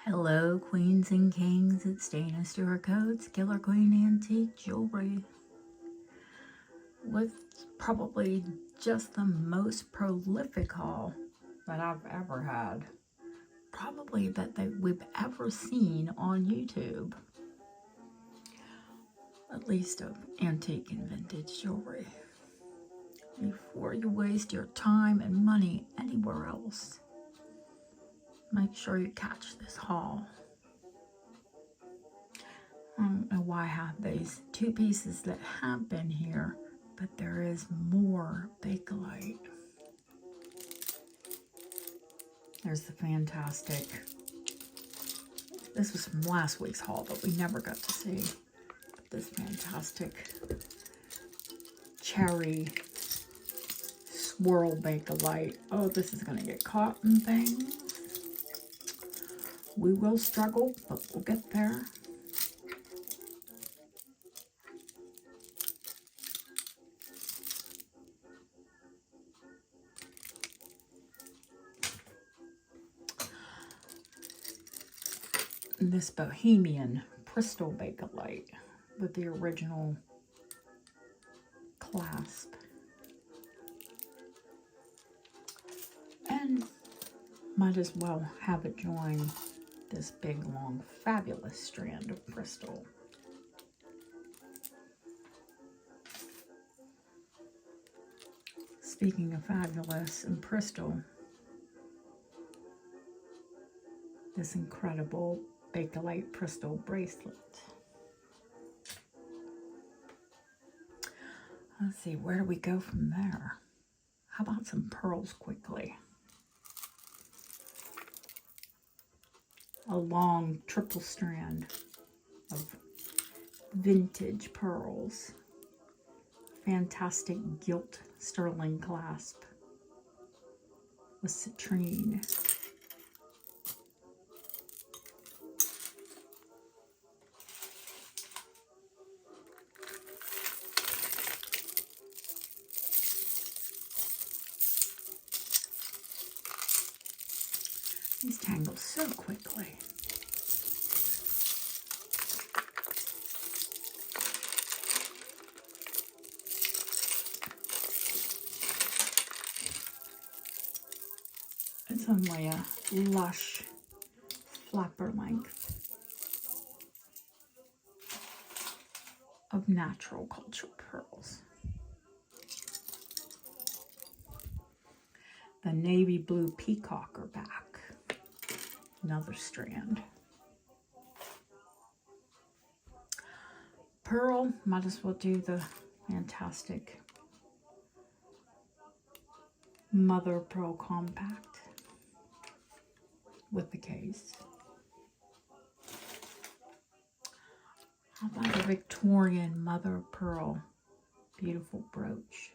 Hello, queens and kings. It's Dana Stewart Coates, Killer Queen Antique Jewelry, with probably just the most prolific haul that I've ever had. Probably that we've ever seen on YouTube. At least of antique and vintage jewelry. Before you waste your time and money anywhere else, make sure you catch this haul. I don't know why I have these two pieces that have been here, but there is more Bakelite. There's the fantastic, this was from last week's haul, but we never got to see. But this fantastic cherry swirl Bakelite. Oh, this is going to get caught in things. We will struggle, but we'll get there. This Bohemian Crystal Bakelite with the original clasp. And might as well have it join this big, long, fabulous strand of crystal. Speaking of fabulous and crystal, this incredible Bakelite crystal bracelet. Let's see, where do we go from there? How about some pearls quickly? A long triple strand of vintage pearls. Fantastic gilt sterling clasp with citrine. These tangle so quickly. It's only a lush flapper length of natural cultured pearls. The navy blue peacocker back. Another strand. Pearl, might as well do the fantastic Mother Pearl Compact with the case. How about a Victorian Mother Pearl beautiful brooch?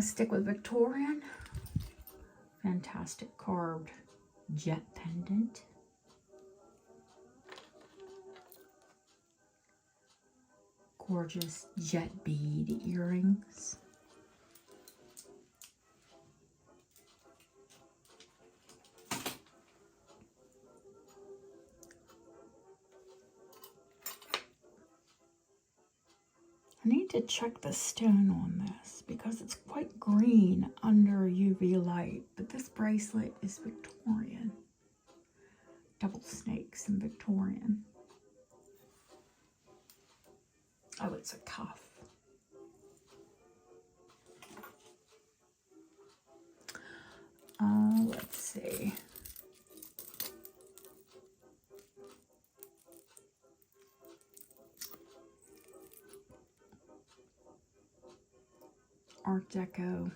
Stick with Victorian. Fantastic carved jet pendant. Gorgeous jet bead earrings. I need to check the stone on this because it's quite green under UV light, but this bracelet is Victorian. Double snakes in Victorian. Oh, it's a cuff. Let's see. Art Deco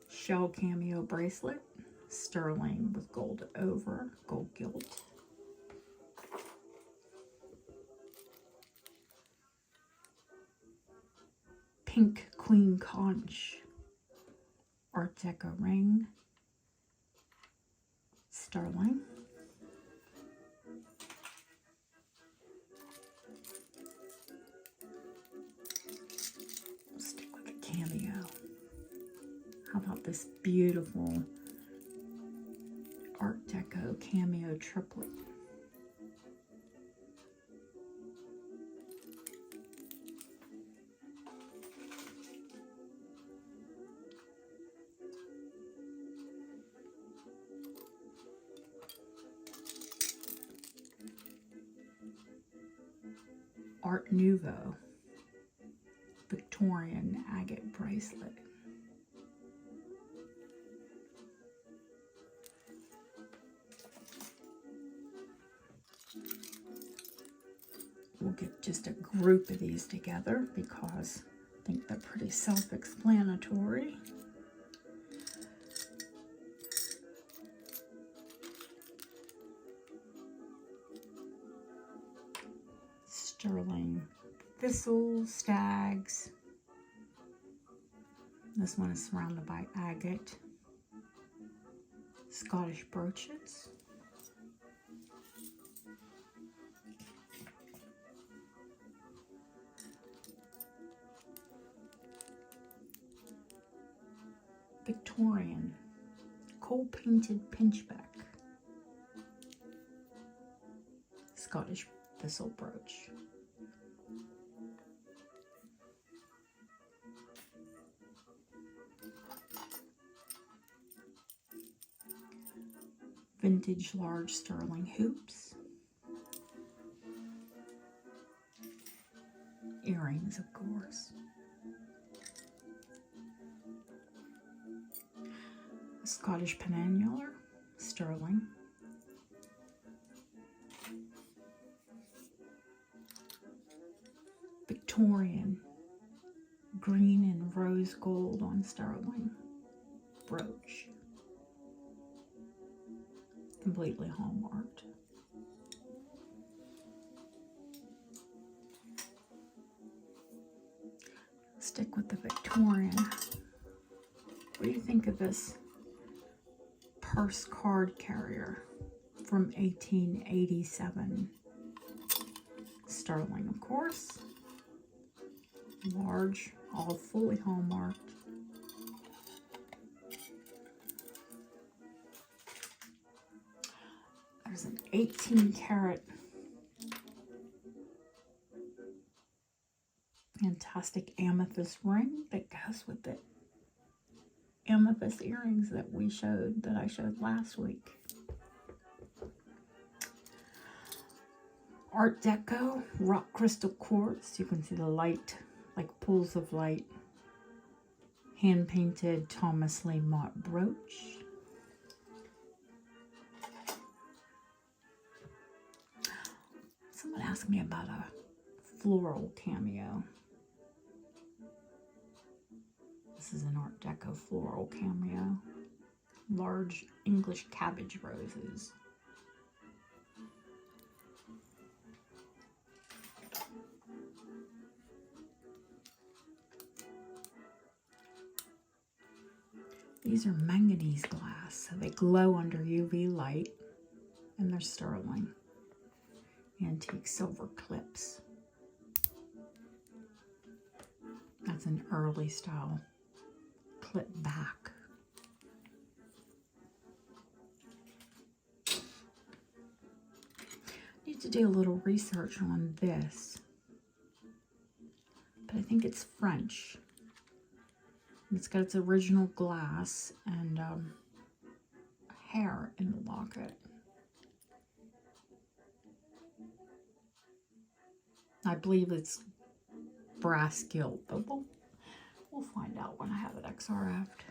shell cameo bracelet, sterling with gold over, gold gilt. Pink queen conch, Art Deco ring, sterling. Stick with the cameo How about this beautiful Art Deco cameo triplet? Art Nouveau Victorian agate bracelet. We'll get just a group of these together because I think they're pretty self-explanatory. Sterling thistle, stags. This one is surrounded by agate. Scottish brooches. Victorian coal painted pinchback. Scottish thistle brooch. Vintage large sterling hoops. Earrings, of course. Scottish peninsular, sterling. Victorian, green and rose gold on sterling brooch. Completely hallmarked. Stick with the Victorian. What do you think of this purse card carrier from 1887? Sterling, of course. Large, all fully hallmarked. There's an 18-karat fantastic amethyst ring that goes with the amethyst earrings that I showed last week. Art Deco rock crystal quartz. You can see the light, like pools of light. Hand painted Thomas Lee Mott brooch. Someone asked me about a floral cameo. This is an Art Deco floral cameo. Large English cabbage roses. These are manganese glass, so they glow under UV light, and they're sterling. Antique silver clips. That's an early style clip back. Need to do a little research on this, but I think it's French. It's got its original glass and hair in the locket. I believe it's brass gilt, but we'll find out when I have it XRF'd.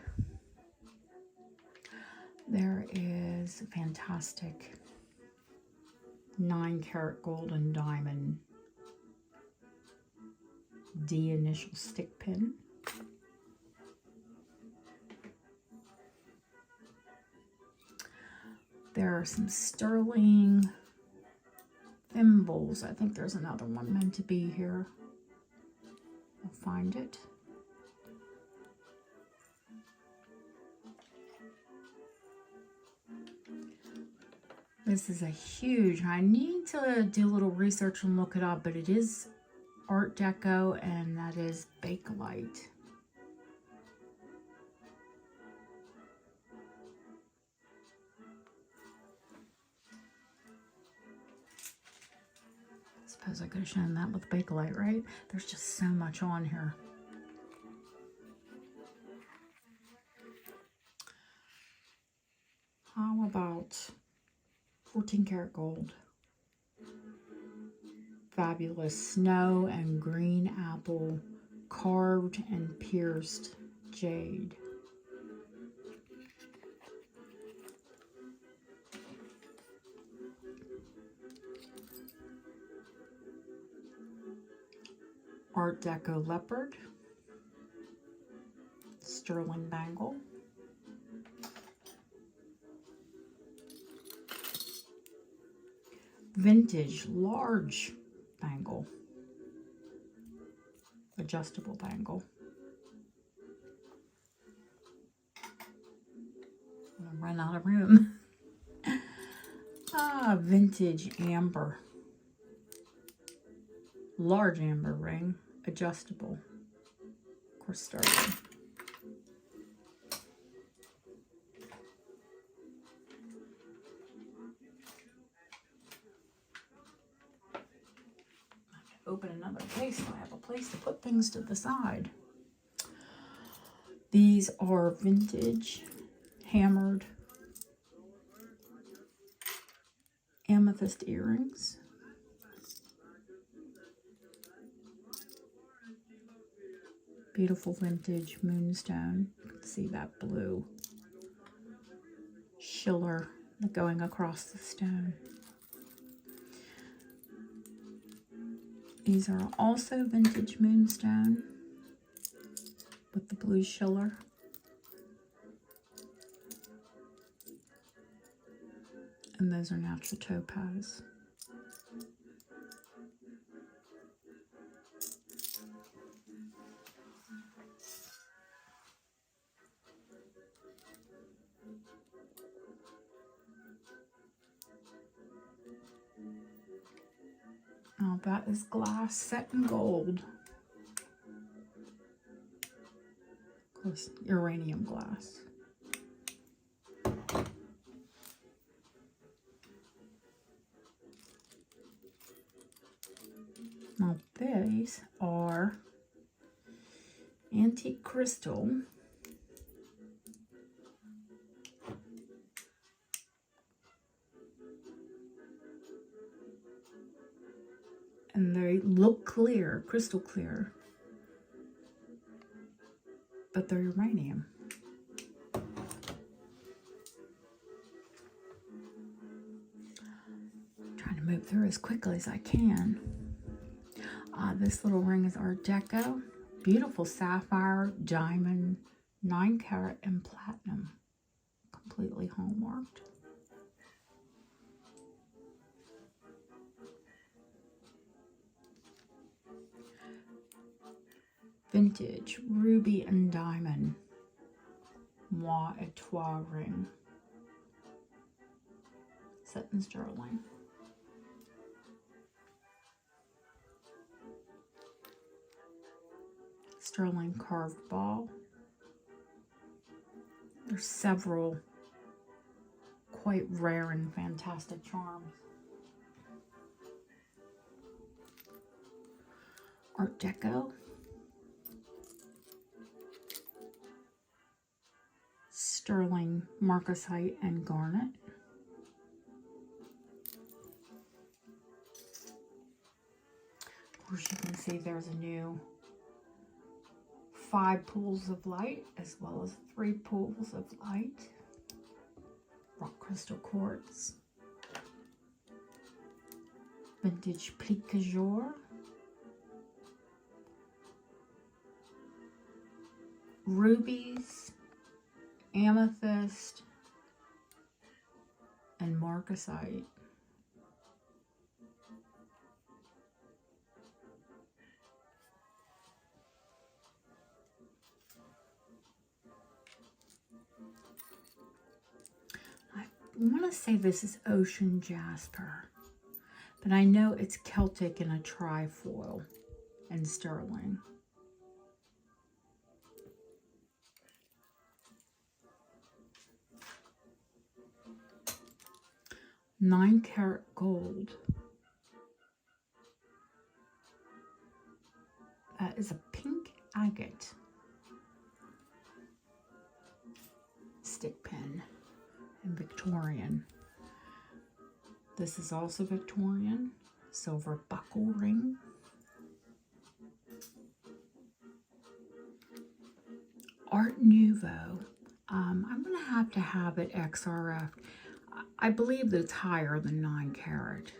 There is a fantastic 9-karat gold and diamond D initial stick pin. There are some sterling thimbles. I think there's another one meant to be here. I'll find it. This is a huge, I need to do a little research and look it up, but it is Art Deco, and that is Bakelite. Suppose I could have shown that with Bakelite, right? There's just so much on here. How about 14 karat gold? Fabulous snow and green apple, carved and pierced jade. Art Deco leopard, sterling bangle, vintage large bangle, adjustable bangle. I'm gonna run out of room. Vintage amber, large amber ring, adjustable, of course sterling. Open another case so I have a place to put things to the side. These are vintage hammered amethyst earrings. Beautiful vintage moonstone. You can see that blue schiller going across the stone. These are also vintage moonstone with the blue schiller. And those are natural topaz. Now that is glass set in gold. Of course, uranium glass. Now these are antique crystal. And they look clear, crystal clear, but they're uranium. I'm trying to move through as quickly as I can. This little ring is Art Deco. Beautiful sapphire, diamond, 9 karat and platinum. Completely hallmarked. Vintage ruby and diamond moi et toi ring, set in sterling. Sterling carved ball. There's several quite rare and fantastic charms. Art Deco. Sterling marcasite and garnet. Of course, you can see there's a new 5 pools of light as well as 3 pools of light. Rock crystal quartz. Vintage pique jour. Rubies, amethyst, and marcasite. I want to say this is ocean jasper, but I know it's Celtic in a trifoil and sterling. Nine karat gold. is a pink agate stick pin in Victorian. This is also Victorian, silver buckle ring. Art Nouveau. I'm going to have it XRF. I believe that it's higher than 9 carat.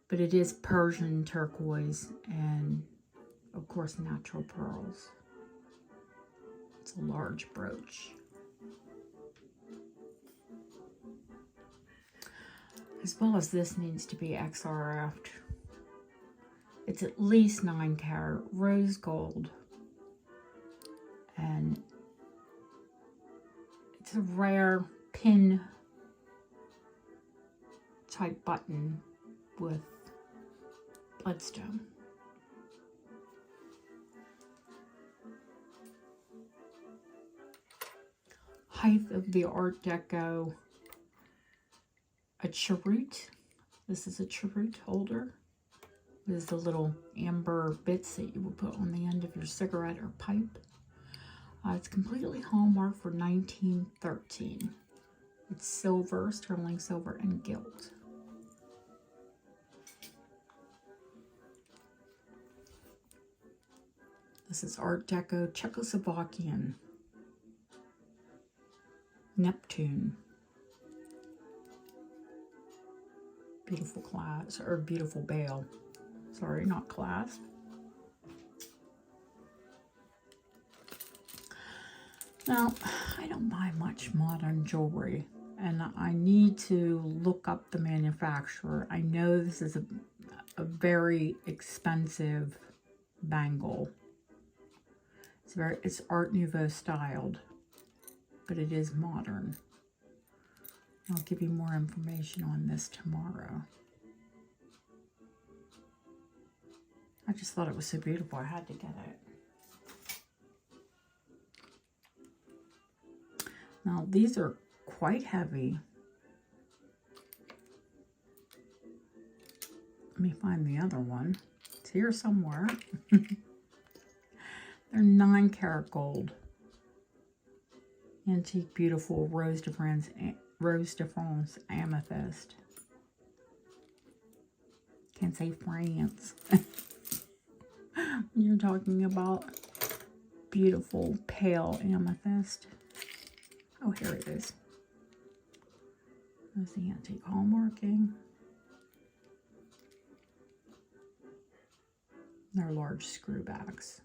But it is Persian turquoise and, of course, natural pearls. It's a large brooch. As well as this needs to be XRF'd. It's at least 9 carat rose gold. And it's a rare pin type button with bloodstone. Height of the Art Deco, a cheroot. This is a cheroot holder. This is the little amber bits that you will put on the end of your cigarette or pipe. It's completely hallmarked for 1913. It's silver, sterling silver, and gilt. This is Art Deco Czechoslovakian. Neptune. Beautiful clasp, or beautiful bale. Sorry, not clasp. Now, I don't buy much modern jewelry, and I need to look up the manufacturer. I know this is a very expensive bangle. It's Art Nouveau styled, but it is modern. I'll give you more information on this tomorrow. I just thought it was so beautiful, I had to get it. Now, these are quite heavy. Let me find the other one. It's here somewhere. They're 9 karat gold. Antique, beautiful Rose de France amethyst. Can't say France. You're talking about beautiful pale amethyst. Oh, here it is. There's the antique hallmarking. They're large screwbacks.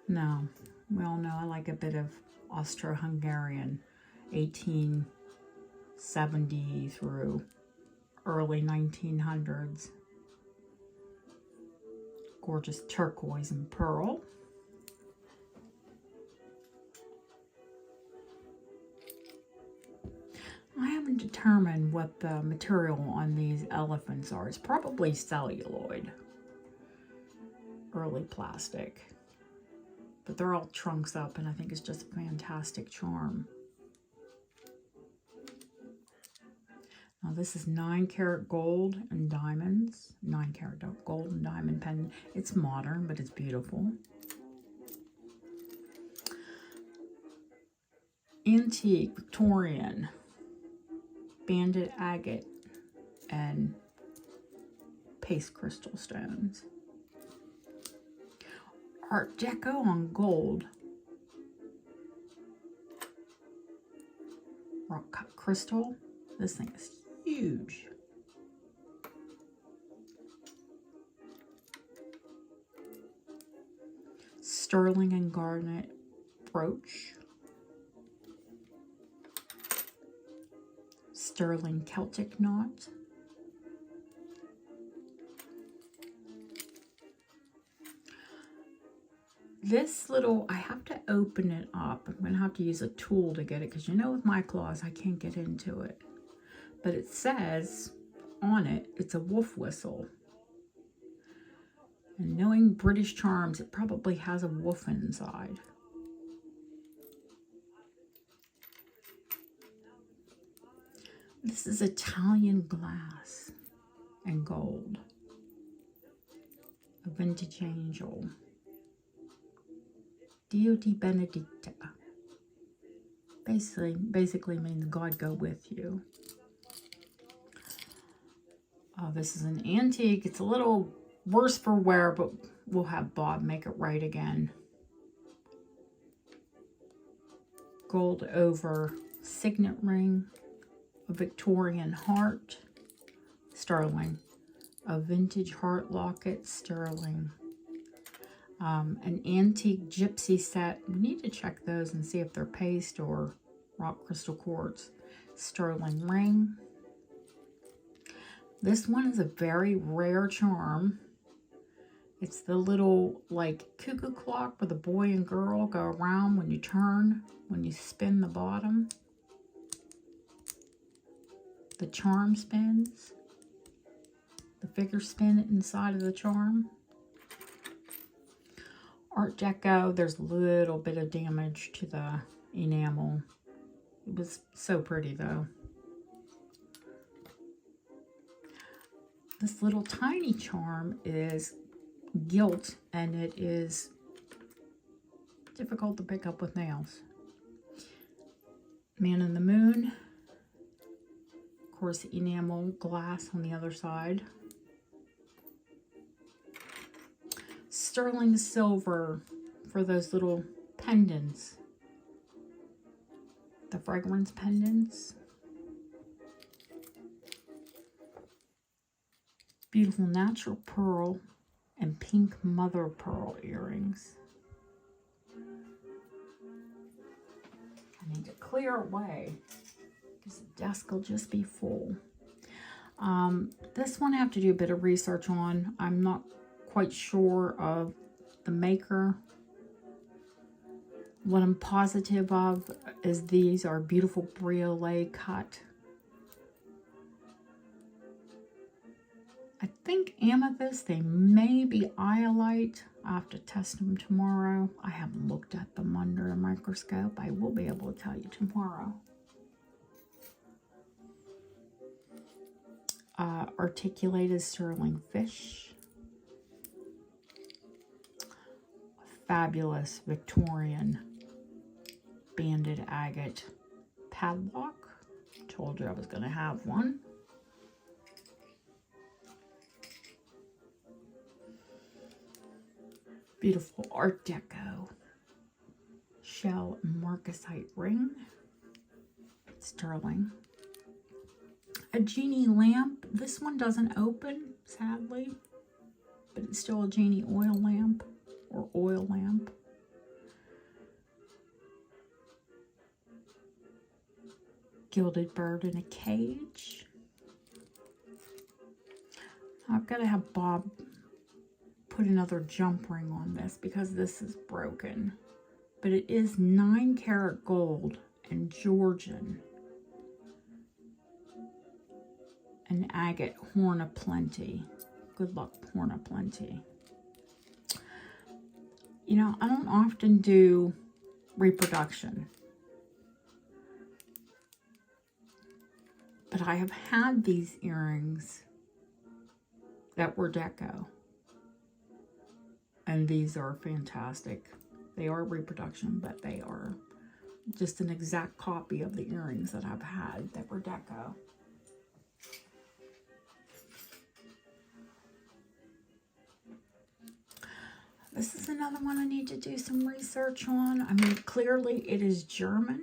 Now, we all know I like a bit of Austro-Hungarian, 1870 through early 1900s. Gorgeous turquoise and pearl. I haven't determined what the material on these elephants are. It's probably celluloid, early plastic. But they're all trunks up, and I think it's just a fantastic charm. Now this is 9 karat gold and diamonds. 9 karat gold and diamond pendant. It's modern, but it's beautiful. Antique, Victorian, banded agate, and paste crystal stones. Art Deco on gold. Rock cut crystal. This thing is huge. Sterling and garnet brooch. Sterling Celtic knot. This little, I have to open it up. I'm going to have to use a tool to get it, because you know with my claws I can't get into it. But it says on it, it's a wolf whistle. And knowing British charms, it probably has a wolf inside. This is Italian glass and gold. A vintage angel. Dio di Benedicta. Basically means God go with you. This is an antique. It's a little worse for wear, but we'll have Bob make it right again. Gold over signet ring, a Victorian heart, sterling. A vintage heart locket, sterling. An antique gypsy set. We need to check those and see if they're paste or rock crystal quartz. Sterling ring. This one is a very rare charm. It's the little like cuckoo clock where the boy and girl go around when you turn, when you spin the bottom. The charm spins. The figure spin inside of the charm. Art Deco, there's a little bit of damage to the enamel. It was so pretty though. This little tiny charm is gilt and it is difficult to pick up with nails. Man in the Moon. Of course, enamel glass on the other side. Sterling silver for those little pendants. The fragrance pendants. Beautiful natural pearl and pink mother pearl earrings. I need to clear away because the desk will just be full. This one I have to do a bit of research on. I'm not quite sure of the maker. What I'm positive of is these are beautiful briolet cut. I think amethyst, they may be iolite. I'll have to test them tomorrow. I haven't looked at them under a microscope. I will be able to tell you tomorrow. Articulated sterling fish. Fabulous Victorian banded agate padlock. Told you I was going to have one. Beautiful Art Deco shell marcasite ring, sterling. A genie lamp. This one doesn't open, sadly, but it's still a genie oil lamp or oil lamp. Gilded bird in a cage. I've got to have Bob put another jump ring on this because this is broken. But it is 9 karat gold and Georgian. An agate horn of plenty. Good luck, horn of plenty. You know, I don't often do reproduction. But I have had these earrings that were deco. And these are fantastic. They are reproduction, but they are just an exact copy of the earrings that I've had that were deco. This is another one I need to do some research on. I mean, clearly it is German.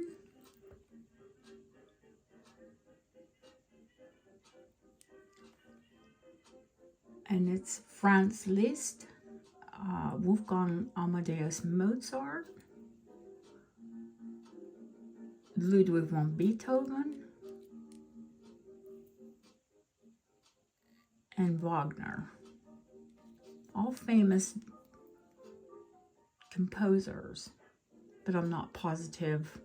And it's Franz Liszt, Wolfgang Amadeus Mozart, Ludwig van Beethoven, and Wagner. All famous composers, but I'm not positive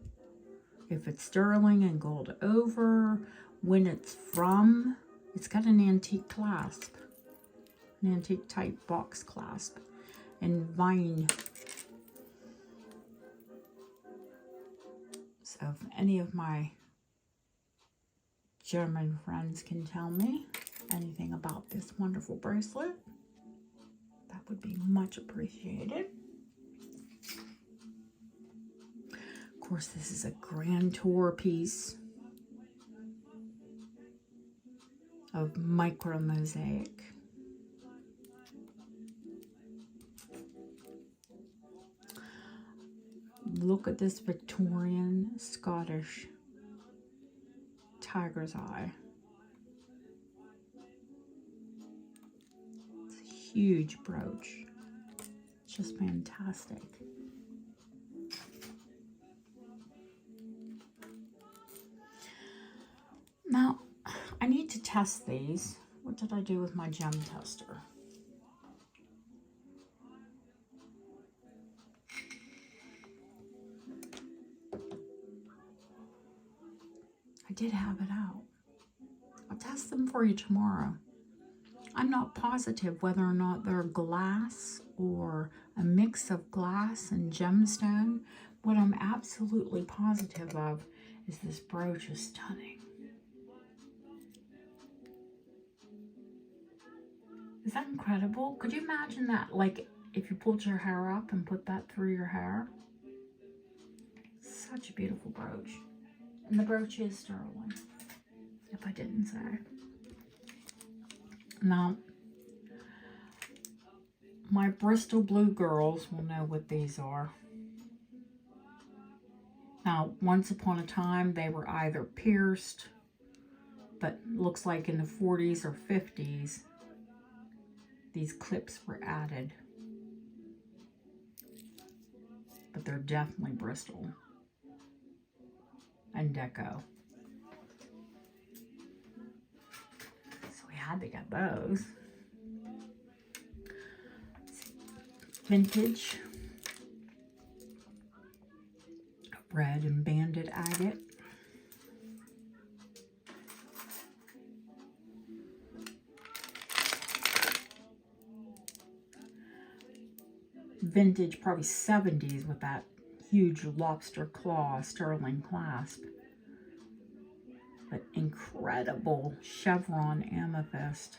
if it's sterling and gold over, when it's from. It's got an antique clasp, an antique type box clasp, and vine. So if any of my German friends can tell me anything about this wonderful bracelet, that would be much appreciated. Of course, this is a Grand Tour piece of micro mosaic. Look at this Victorian Scottish tiger's eye. It's a huge brooch. It's just fantastic. Now, I need to test these. What did I do with my gem tester? I did have it out. I'll test them for you tomorrow. I'm not positive whether or not they're glass or a mix of glass and gemstone. What I'm absolutely positive of is this brooch is stunning. Is that incredible? Could you imagine that, like, if you pulled your hair up and put that through your hair? Such a beautiful brooch. And the brooch is sterling, if I didn't say. Now, my Bristol Blue girls will know what these are. Now, once upon a time, they were either pierced, but looks like in the 40s or 50s, these clips were added. But they're definitely Bristol and deco. So we had to get those. Vintage red and banded agate. Vintage, probably 70s, with that huge lobster claw sterling clasp. But incredible chevron amethyst.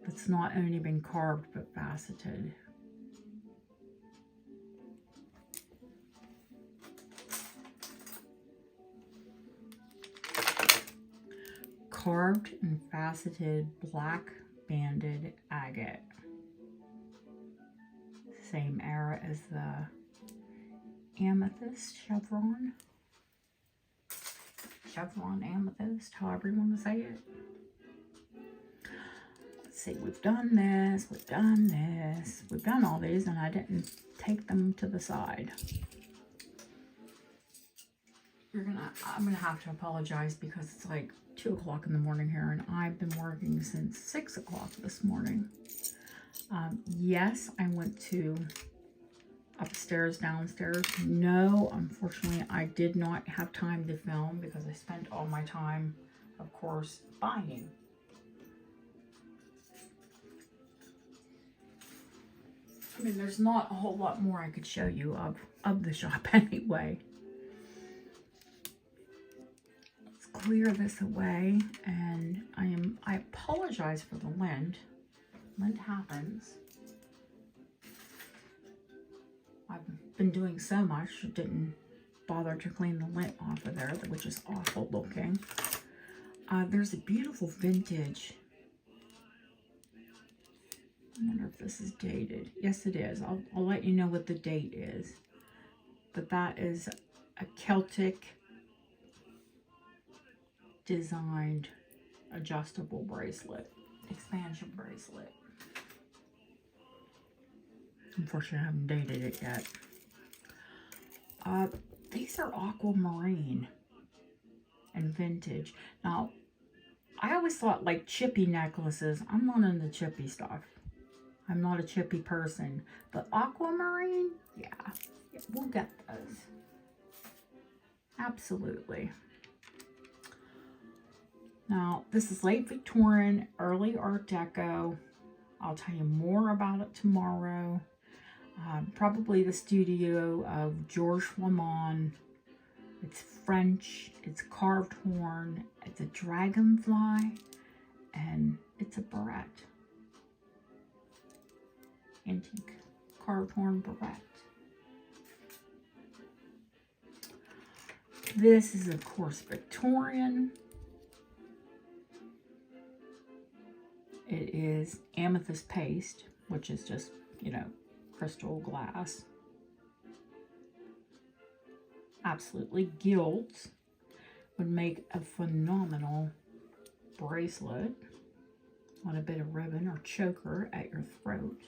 It's not only been carved but faceted. Carved and faceted black banded agate. Same era as the amethyst chevron. Chevron amethyst, however you want to say it. Let's see, we've done this, we've done this, we've done all these, and I didn't take them to the side. I'm gonna have to apologize because it's like 2 o'clock in the morning here, and I've been working since 6 o'clock this morning. Yes, I went to upstairs, downstairs. No, unfortunately, I did not have time to film because I spent all my time, of course, buying. I mean, there's not a whole lot more I could show you of the shop anyway. Let's clear this away, and I apologize for the lint. Lint happens. I've been doing so much, I didn't bother to clean the lint off of there, which is awful looking. There's a beautiful vintage. I wonder if this is dated. Yes, it is. I'll let you know what the date is. But that is a Celtic designed adjustable bracelet, expansion bracelet. Unfortunately, I haven't dated it yet. These are aquamarine and vintage. Now, I always thought like chippy necklaces. I'm not into chippy stuff. I'm not a chippy person. But aquamarine, yeah, we'll get those. Absolutely. Now, this is late Victorian, early Art Deco. I'll tell you more about it tomorrow. Probably the studio of Georges Flamand It's French, it's carved horn, it's a dragonfly, and it's a barrette. Antique carved horn barrette. This is, of course, Victorian. It is amethyst paste, which is just, you know, crystal glass. Absolutely gilt. Would make a phenomenal bracelet on a bit of ribbon or choker at your throat,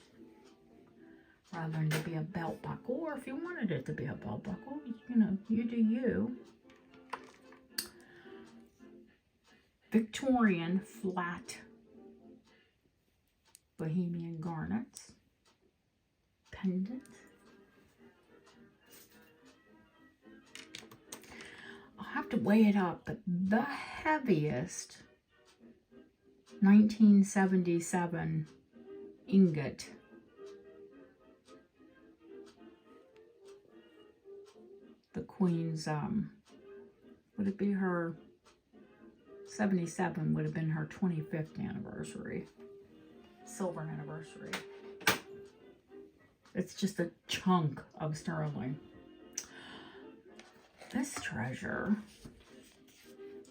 rather than to be a belt buckle. Or if you wanted it to be a belt buckle, you know, you do you. Victorian flat Bohemian garnets. Pendant. I'll have to weigh it up, but the heaviest 1977 ingot the Queen's, would it be her 77 would have been her 25th anniversary, silver anniversary. It's just a chunk of sterling. This treasure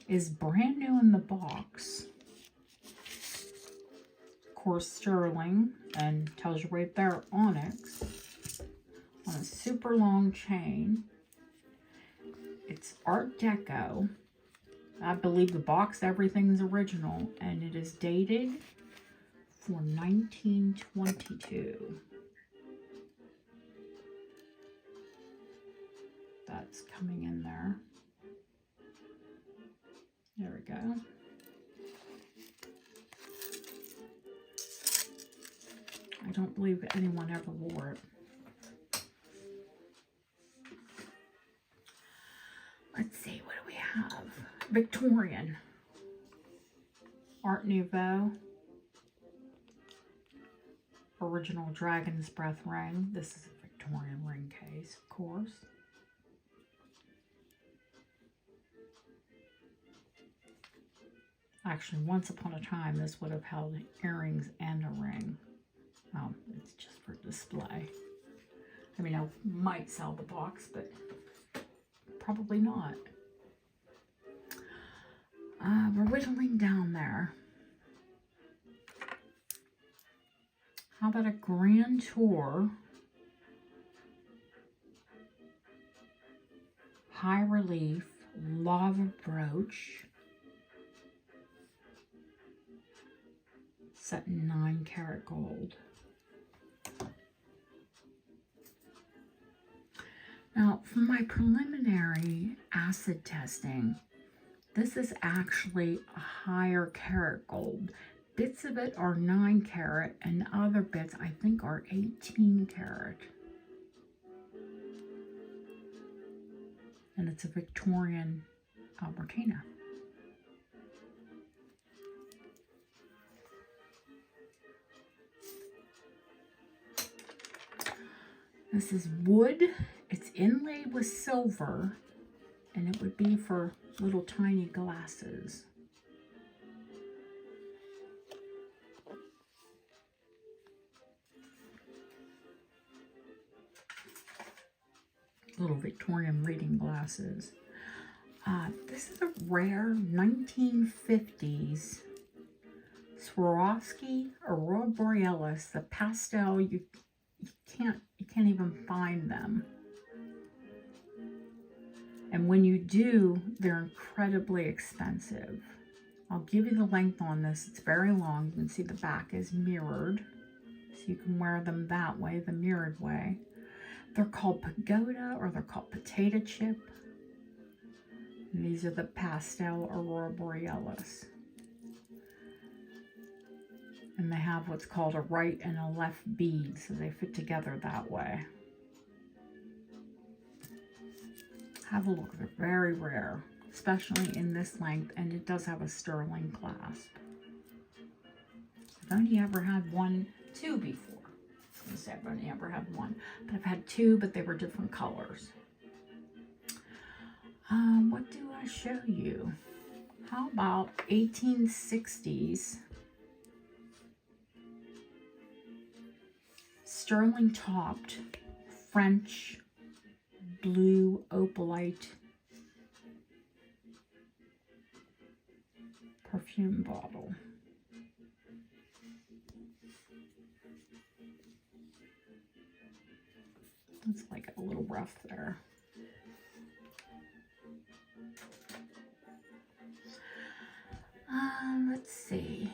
is brand new in the box. Of course, sterling, and tells you right there, onyx, on a super long chain. It's Art Deco. I believe the box, everything's original, and it is dated for 1922. That's coming in there. There we go. I don't believe anyone ever wore it. Let's see, what do we have? Victorian. Art Nouveau. Original Dragon's Breath ring. This is a Victorian ring case, of course. Actually, once upon a time, this would have held earrings and a ring. Oh, it's just for display. I mean, I might sell the box, but probably not. We're whittling down there. How about a Grand Tour high relief lava brooch set in 9-karat gold. Now, from my preliminary acid testing, this is actually a higher carat gold. Bits of it are 9-karat, and other bits I think are 18-karat. And it's a Victorian Albertina. This is wood. It's inlaid with silver, and it would be for little tiny glasses. Little Victorian reading glasses. This is a rare 1950s Swarovski Aurora Borealis. The pastel, you can't even find them. And when you do, they're incredibly expensive. I'll give you the length on this. It's very long. You can see the back is mirrored, so you can wear them that way, the mirrored way. They're called pagoda, or they're called potato chip. And these are the pastel Aurora Borealis. And they have what's called a right and a left bead, so they fit together that way. Have a look, they're very rare, especially in this length, and it does have a sterling clasp. I've only ever had two before. I've only ever had one, but I've had two, but they were different colors. What do I show you? How about 1860s sterling topped French blue opalite perfume bottle. It's like a little rough there. Let's see.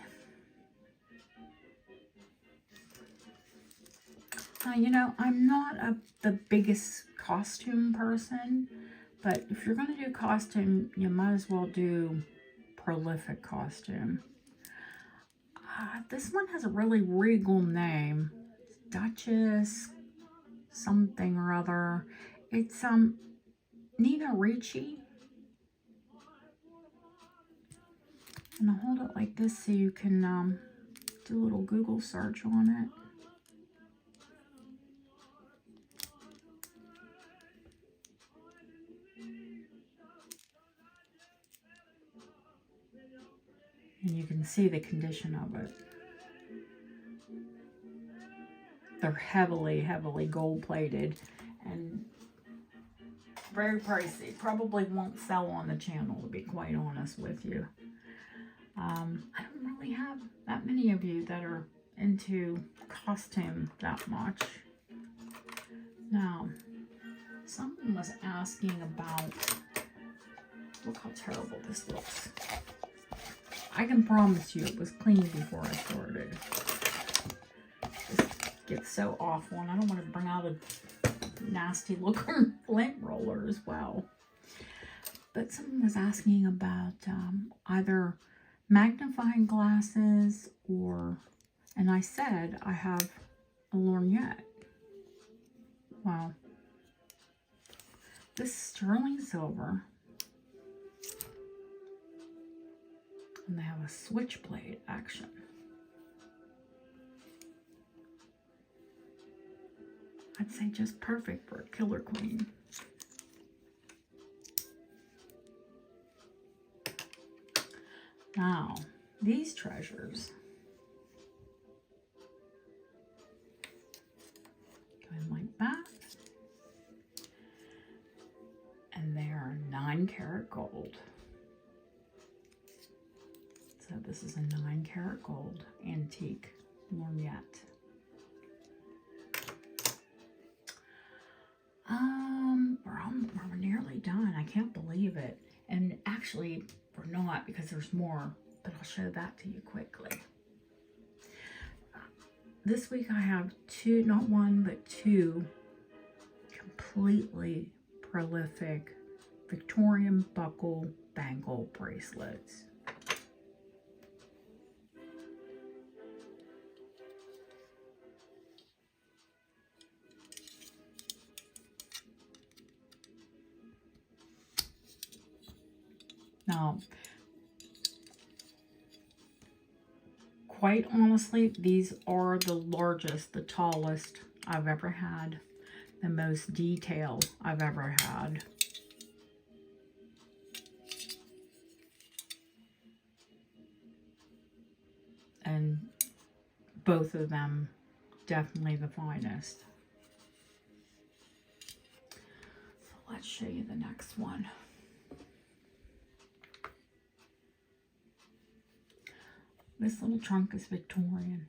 You know, I'm not the biggest costume person, but if you're going to do costume, you might as well do prolific costume. This one has a really regal name. Duchess something or other. It's Nina Ricci. And I'll hold it like this so you can do a little Google search on it. And you can see the condition of it. They're heavily, heavily gold-plated and very pricey. Probably won't sell on the channel, to be quite honest with you. I don't really have that many of you that are into costume that much. Now, someone was asking about, look how terrible this looks. I can promise you it was clean before I started. This gets so awful, and I don't want to bring out a nasty looking lint roller as well. But someone was asking about either magnifying glasses or, and I said I have a lorgnette. Well, this sterling silver, and they have a switchblade action. I'd say just perfect for a killer queen. Now, these treasures go in like that. And they are 9-karat gold. So this is a 9-karat gold antique lorgnette. We're nearly done. I can't believe it. And actually, we're not, because there's more, but I'll show that to you quickly. This week I have two, not one, but two completely prolific Victorian buckle bangle bracelets. Now, quite honestly, these are the largest, the tallest I've ever had, the most detail I've ever had. And both of them definitely the finest. So let's show you the next one. This little trunk is Victorian,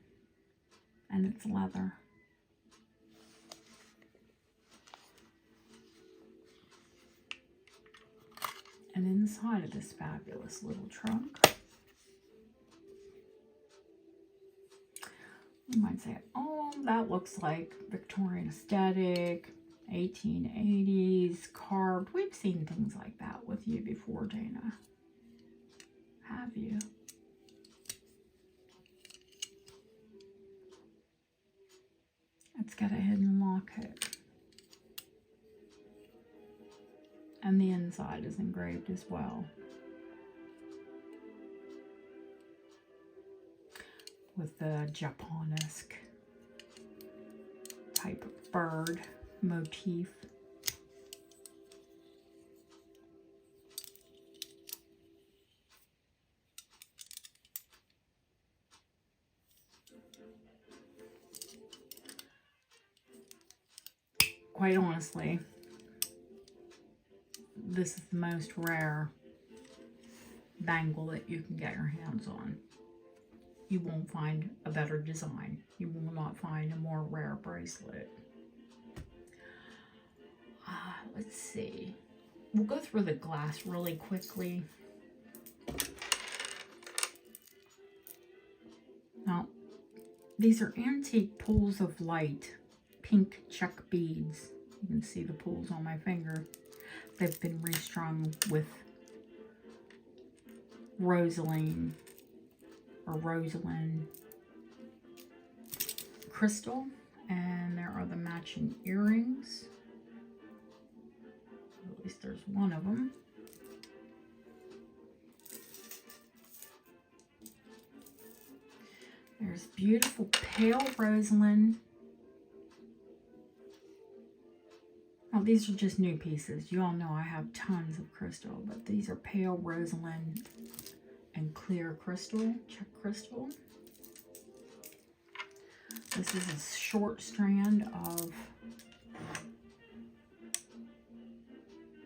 and it's leather. And inside of this fabulous little trunk, you might say, oh, that looks like Victorian aesthetic, 1880s, carved. We've seen things like that with you before, Dana. Have you? It's got a hidden locket. And the inside is engraved as well. With the Japanesque type of bird motif. quite honestly, this is the most rare bangle that you can get your hands on. You won't find a better design. You will not find a more rare bracelet. Let's see. We'll go through the glass really quickly. Now, these are antique pools of light, pink check beads. You can see the pools on my finger. They've been restrung with Rosalind crystal, and there are the matching earrings. At least there's one of them. There's beautiful pale Rosalind. Now these are just new pieces. You all know I have tons of crystal, but these are pale Rosalind and clear crystal, check crystal. This is a short strand of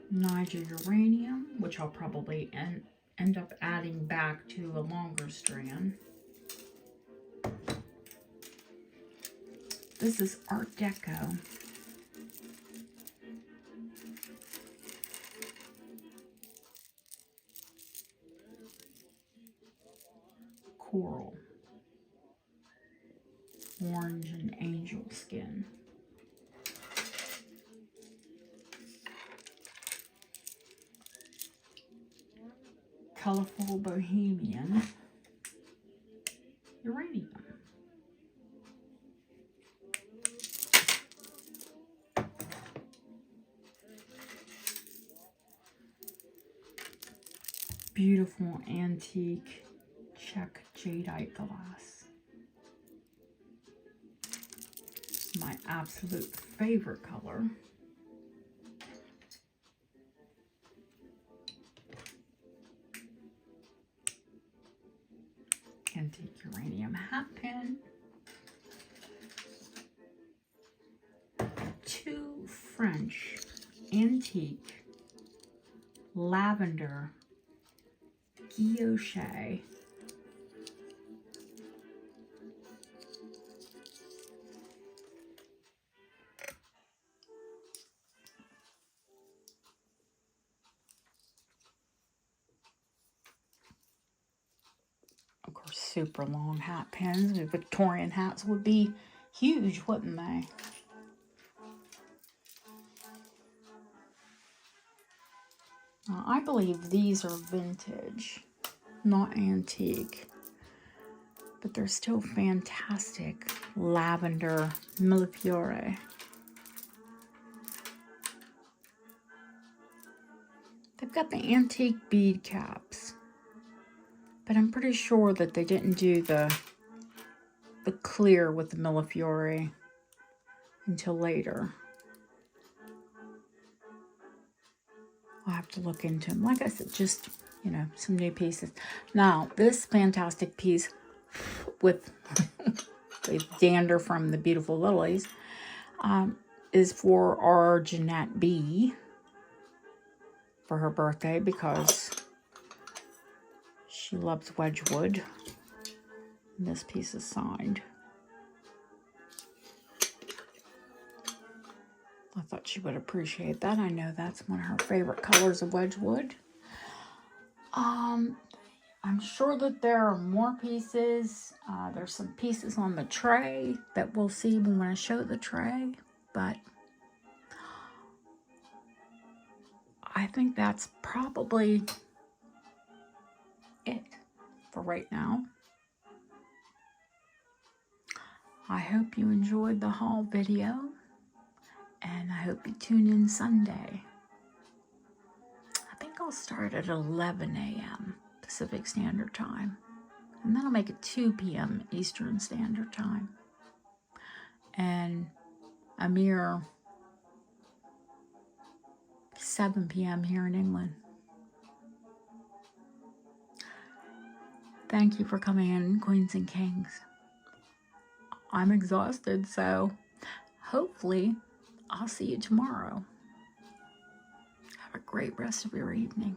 Niger uranium, which I'll probably end up adding back to a longer strand. This is Art Deco. Coral. Orange and angel skin. Colorful bohemian uranium. Beautiful antique check jadeite glass. My absolute favorite color. Antique uranium hat pin. 2 French antique lavender guilloche. Of course, super long hat pins. The Victorian hats would be huge, wouldn't they? I believe these are vintage, not antique, but they're still fantastic. Lavender Millefiore. They've got the antique bead caps, but I'm pretty sure that they didn't do the clear with the Millefiore until later. I'll have to look into them. Like I said, just, you know, some new pieces. Now, this fantastic piece with the dander from the Beautiful Lilies is for our Jeanette B for her birthday, because she loves Wedgwood. And this piece is signed. I thought she would appreciate that. I know that's one of her favorite colors of Wedgwood. I'm sure that there are more pieces. There's some pieces on the tray that we'll see when I show the tray, but I think that's probably it for right now. I hope you enjoyed the haul video, and I hope you tune in Sunday. I think I'll start at 11 a.m. Pacific Standard Time, and then I'll make it 2 p.m. Eastern Standard Time, and a mere 7 p.m. here in England. Thank you for coming in, Queens and Kings. I'm exhausted, so hopefully I'll see you tomorrow. Have a great rest of your evening.